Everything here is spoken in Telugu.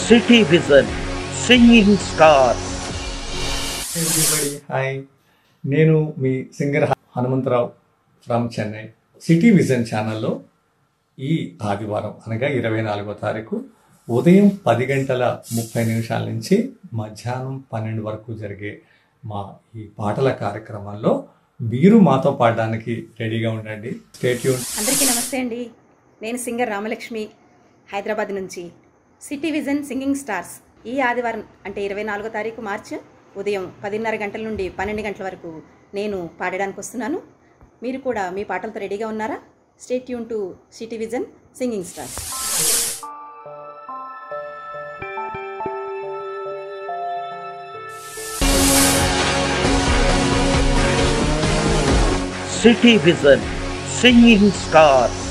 City vision singing stars. Everybody hi, నేను మీ singer Hanumantharao from Chennai. City vision ఛానల్లో ఈ ఆదివారం అనగా 24వ తారీఖు ఉదయం 10:30 నుంచి మధ్యాహ్నం 12 వరకు జరిగే మా ఈ పాటల కార్యక్రమంలో మీరు మాతో పాడడానికి రెడీగా ఉండండి. Stay tune. అందరికీ నమస్తే అండి. నేను సింగర్ రామలక్ష్మి, హైదరాబాద్ నుంచి. సిటీ విజన్ సింగింగ్ స్టార్స్ ఈ ఆదివారం అంటే 24వ తారీఖు మార్చి ఉదయం 10:30 నుండి 12 గంటల వరకు నేను పాడడానికి వస్తున్నాను. మీరు కూడా మీ పాటలతో రెడీగా ఉన్నారా? Stay tune to city vision singing stars. City vision singing stars.